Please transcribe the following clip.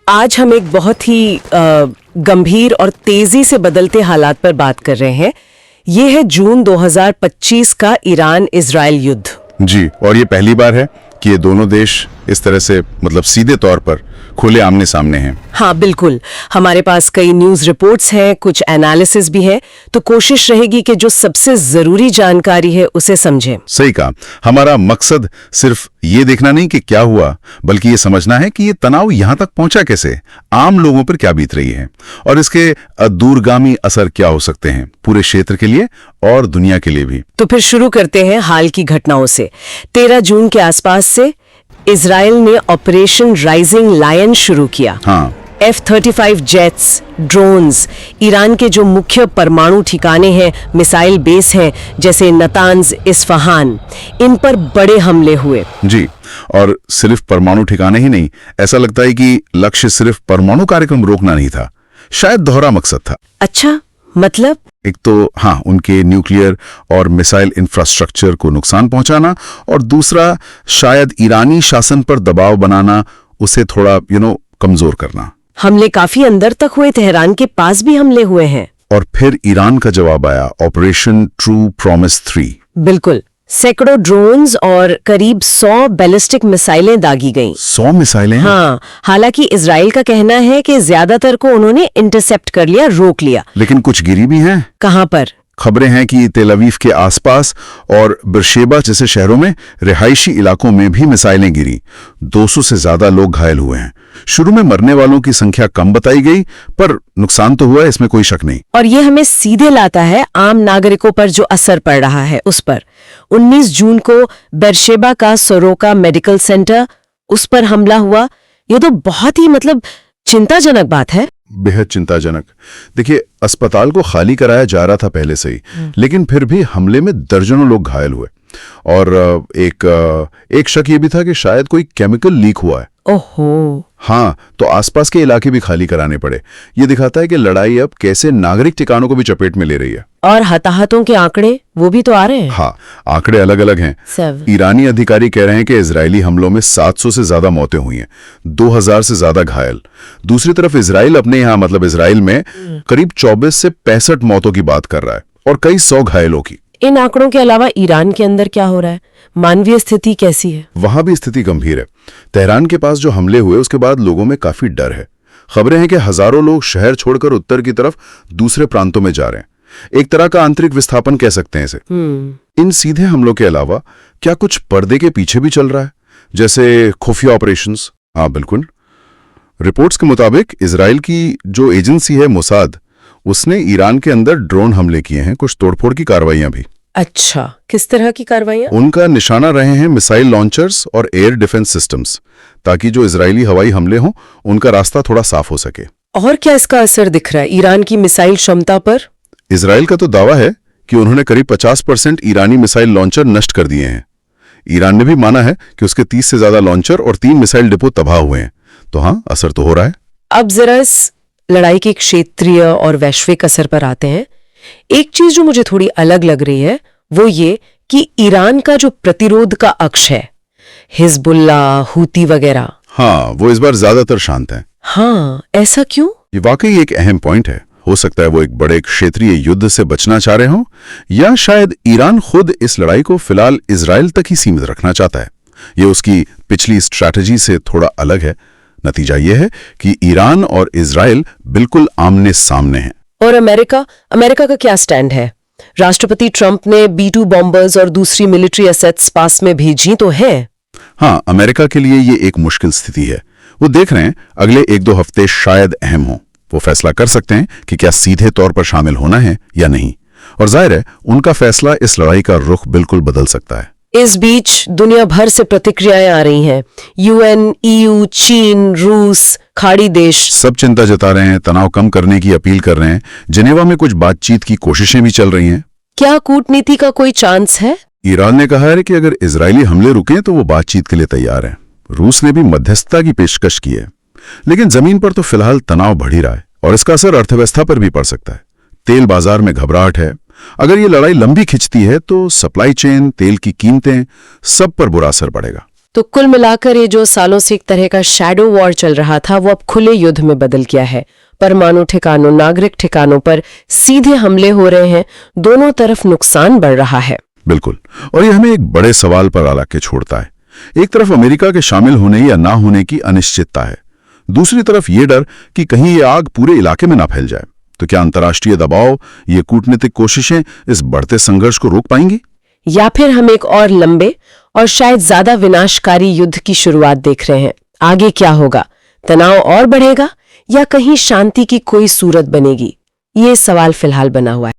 आज हम एक बहुत ही गंभीर और तेजी से बदलते हालात पर बात कर रहे हैं। ये है जून 2025 का ईरान इजराइल युद्ध। जी, और ये पहली बार है कि ये दोनों देश इस तरह से सीधे तौर पर खुले आमने सामने हैं। हाँ बिल्कुल, हमारे पास कई न्यूज रिपोर्ट्स हैं, कुछ एनालिसिस भी है, तो कोशिश रहेगी कि जो सबसे जरूरी जानकारी है उसे समझें। सही कहा। हमारा मकसद सिर्फ ये देखना नहीं कि क्या हुआ, बल्कि ये समझना है कि ये तनाव यहाँ तक पहुंचा कैसे, आम लोगों पर क्या बीत रही है और इसके दूरगामी असर क्या हो सकते हैं पूरे क्षेत्र के लिए और दुनिया के लिए भी। तो फिर शुरू करते हैं हाल की घटनाओं से। 13 जून के आसपास से इजराइल ने ऑपरेशन राइजिंग लायन शुरू किया। हाँ। F-35 जेट्स, ड्रोन्स, ईरान के जो मुख्य परमाणु ठिकाने हैं, मिसाइल बेस हैं, जैसे नतांज, इस्फहान, इन पर बड़े हमले हुए। जी, और सिर्फ परमाणु ठिकाने ही नहीं, ऐसा लगता है कि लक्ष्य सिर्फ परमाणु कार्यक्रम रोकना नहीं था, शायद दोहरा मकसद था। अच्छा, मतलब? एक तो हाँ, उनके न्यूक्लियर और मिसाइल इंफ्रास्ट्रक्चर को नुकसान पहुंचाना, और दूसरा शायद ईरानी शासन पर दबाव बनाना, उसे थोड़ा कमजोर करना। हमले काफी अंदर तक हुए, तेहरान के पास भी हमले हुए हैं। और फिर ईरान का जवाब आया, ऑपरेशन ट्रू प्रॉमिस 3। बिल्कुल, सैकड़ों ड्रोन्स और करीब 100 बैलिस्टिक मिसाइलें दागी गईं। 100 मिसाइलें? हाँ, हालांकि इजराइल का कहना है कि ज्यादातर को उन्होंने इंटरसेप्ट कर लिया, रोक लिया। लेकिन कुछ गिरी भी हैं। कहां पर? खबरें हैं कि तेल अवीव के आसपास और बेरशेबा जैसे शहरों में रिहायशी इलाकों में भी मिसाइलें गिरी। 200 से ज्यादा लोग घायल हुए हैं। शुरू में मरने वालों की संख्या कम बताई गई, पर नुकसान तो हुआ, इसमें कोई शक नहीं। और ये हमें सीधे लाता है आम नागरिकों पर जो असर पड़ रहा है उस पर। 19 जून को बेरशेबा का सोरोका मेडिकल सेंटर, उस पर हमला हुआ। ये तो बहुत ही चिंताजनक बात है। बेहद चिंताजनक। देखिए, अस्पताल को खाली कराया जा रहा था पहले से ही, लेकिन फिर भी हमले में दर्जनों लोग घायल हुए। और एक शक ये भी था कि शायद कोई केमिकल लीक हुआ है। ओहो। हाँ, तो आसपास के इलाके भी खाली कराने पड़े। ये दिखाता है कि लड़ाई अब कैसे नागरिक ठिकानों को भी चपेट में ले रही है। और हताहतों के आंकड़े वो भी तो आ रहे हैं। हाँ, आंकड़े अलग अलग हैं। ईरानी अधिकारी कह रहे हैं कि इजरायली हमलों में 700 से ज्यादा मौतें हुई हैं, 2000 से ज्यादा घायल। दूसरी तरफ इजराइल अपने यहाँ इजराइल में करीब 24 से 65 मौतों की बात कर रहा है और कई 100 घायलों की। इन आंकड़ों के अलावा ईरान के अंदर क्या हो रहा है? मानवीय स्थिति कैसी है? वहां भी स्थिति गंभीर है। तेहरान के पास जो हमले हुए उसके बाद लोगों में काफी डर है। खबरें हैं कि हजारों लोग शहर छोड़कर उत्तर की तरफ दूसरे प्रांतों में जा रहे हैं। एक तरह का आंतरिक विस्थापन कह सकते हैं इसे। इन सीधे हमलों के अलावा क्या कुछ पर्दे के पीछे भी चल रहा है, जैसे खुफिया ऑपरेशंस? हाँ बिल्कुल। रिपोर्ट्स के मुताबिक इजराइल की जो एजेंसी है मोसाद, उसने ईरान के अंदर ड्रोन हमले किए हैं, कुछ तोड़फोड़ की कार्रवाइयां भी। अच्छा, किस तरह की कार्रवाइयां? उनका निशाना रहे हैं मिसाइल लॉन्चर्स और एयर डिफेंस सिस्टम्स, ताकि जो इजरायली हवाई हमले हों उनका रास्ता थोड़ा साफ हो सके। और क्या इसका असर दिख रहा है ईरान की मिसाइल क्षमता पर? इजराइल का तो दावा है कि उन्होंने करीब 50% ईरानी मिसाइल लॉन्चर नष्ट कर दिए हैं। ईरान ने भी माना है कि उसके 30 से ज्यादा लॉन्चर और 3 मिसाइल डिपो तबाह हुए हैं। तो हाँ, असर तो हो रहा है। अब जरा इस लड़ाई के क्षेत्रीय और वैश्विक असर पर आते हैं। एक चीज जो मुझे थोड़ी अलग लग रही है वो ये कि ईरान का जो प्रतिरोध का अक्ष है, हिजबुल्ला, हूती वगैरह, हाँ, वो इस बार ज्यादातर शांत हैं। हाँ, ऐसा क्यों? ये वाकई एक अहम पॉइंट है। हो सकता है वो एक बड़े क्षेत्रीय युद्ध से बचना चाह रहे हों, या शायद ईरान खुद इस लड़ाई को फिलहाल इजराइल तक ही सीमित रखना चाहता है। ये उसकी पिछली स्ट्रैटेजी से थोड़ा अलग है। नतीजा यह है कि ईरान और इजराइल बिल्कुल आमने सामने हैं। और अमेरिका का क्या स्टैंड है? राष्ट्रपति ट्रंप ने B-2 बॉम्बर्स और दूसरी मिलिट्री एसेट्स पास में भेजी तो है। हाँ, अमेरिका के लिए ये एक मुश्किल स्थिति है। वो देख रहे हैं अगले 1-2 हफ्ते शायद अहम हो। वो फैसला कर सकते हैं कि क्या सीधे तौर पर शामिल होना है या नहीं, और जाहिर है उनका फैसला इस लड़ाई का रुख बिल्कुल बदल सकता है। इस बीच दुनिया भर से प्रतिक्रियाएं आ रही हैं। UN, EU, चीन, रूस, खाड़ी देश सब चिंता जता रहे हैं, तनाव कम करने की अपील कर रहे हैं। जिनेवा में कुछ बातचीत की कोशिशें भी चल रही हैं। क्या कूटनीति का कोई चांस है? ईरान ने कहा है कि अगर इजरायली हमले रुकें तो वो बातचीत के लिए तैयार है। रूस ने भी मध्यस्थता की पेशकश की है, लेकिन जमीन पर तो फिलहाल तनाव बढ़ ही रहा है और इसका असर अर्थव्यवस्था पर भी पड़ सकता है। तेल बाजार में घबराहट है। अगर ये लड़ाई लंबी खिंचती है तो सप्लाई चेन, तेल की कीमतें, सब पर बुरा असर पड़ेगा। तो कुल मिलाकर ये जो सालों से एक तरह का शैडो वॉर चल रहा था वो अब खुले युद्ध में बदल गया है। परमाणु ठिकानों, नागरिक ठिकानों पर सीधे हमले हो रहे हैं, दोनों तरफ नुकसान बढ़ रहा है। बिल्कुल, और ये हमें एक बड़े सवाल पर ला के छोड़ता है। एक तरफ अमेरिका के शामिल होने या ना होने की अनिश्चितता है, दूसरी तरफ ये डर कि कहीं ये आग पूरे इलाके में ना फैल जाए। तो क्या अंतर्राष्ट्रीय दबाव, ये कूटनीतिक कोशिशें इस बढ़ते संघर्ष को रोक पाएंगी, या फिर हम एक और लंबे और शायद ज्यादा विनाशकारी युद्ध की शुरुआत देख रहे हैं? आगे क्या होगा? तनाव और बढ़ेगा या कहीं शांति की कोई सूरत बनेगी? ये सवाल फिलहाल बना हुआ है।